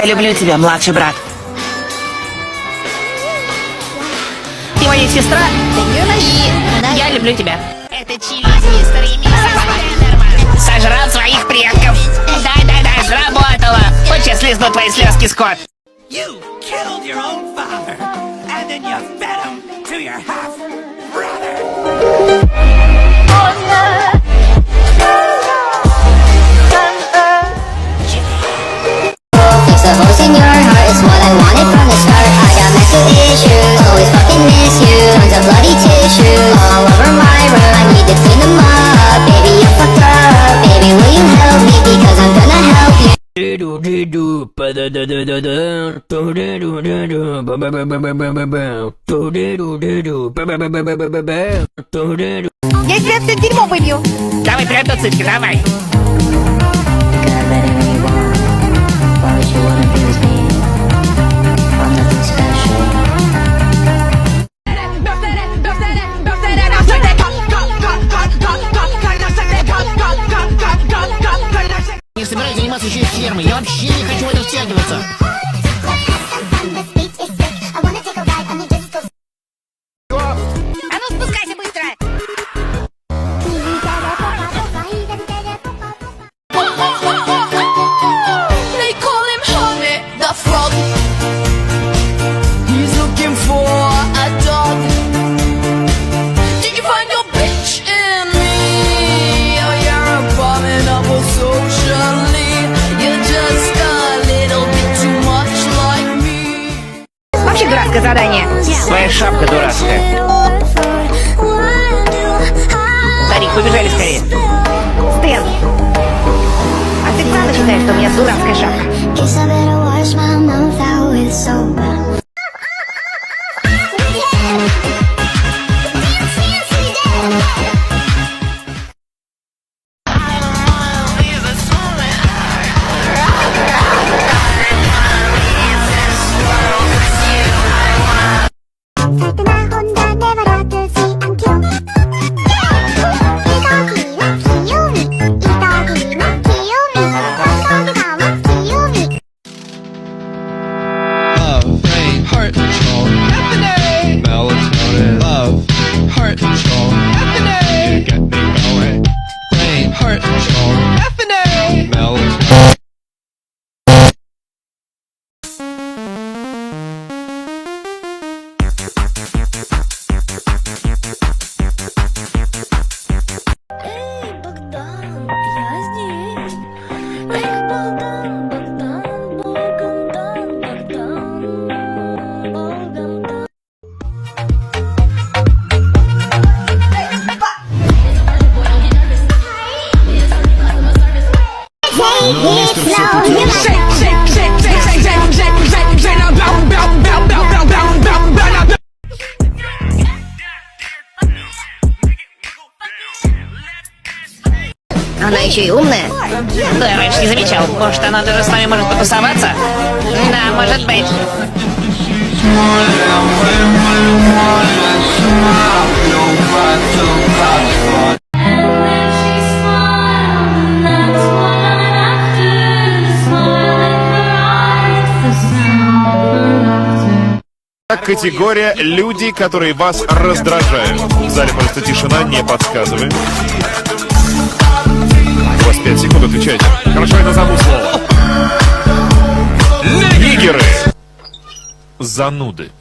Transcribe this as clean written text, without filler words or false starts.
Я люблю тебя, младший брат. Ты моя сестра, и я люблю тебя. Это чили, мистер и миссис. Сожрал своих предков. Да, сработало. Вот сейчас лизну твои слезки, Скотт. You killed your own father, and then you fed him to your half-brother. Fix the holes in your heart, it's what I wanted from the start. I got mental issues, always fucking miss you. Tons of bloody tissues all over my room. I need to clean them up, baby, I'm fucked up. Baby, will you help me, because I'm gonna help you. Я тебя все дерьмо выбью. Давай прям цыцки, давай. Не собираюсь заниматься еще и фермой. Я вообще не хочу в это втягиваться. А ну спускайся быстро. They call him Honey the Frog. He's looking for a dog. Did you find your bitch in me? Oh, you're abominable socially. You're just a little bit too much like me. Вообще дурацкое задание. Твоя шапка дурацкая. Старик, побежали скорее. Стэн. А ты правда считаешь, что у меня дурацкая шапка? Guess I better wash my mouth out with soap. Love, brain, heart control, melatonin, love, heart control, you get me going, brain, heart control, melatonin. Эй, Богдан, я здесь. Эх, Богдан, Богдан, Богдан, Богдан, Богдан. Она еще и умная. Да, раньше не замечал. Может, она даже с нами может потусоваться? Да, может быть. Категория «Люди, которые вас раздражают». В зале просто тишина, не подсказывай. У вас 5 секунд, отвечайте. Хорошо, я назову слово. Нигеры. Зануды.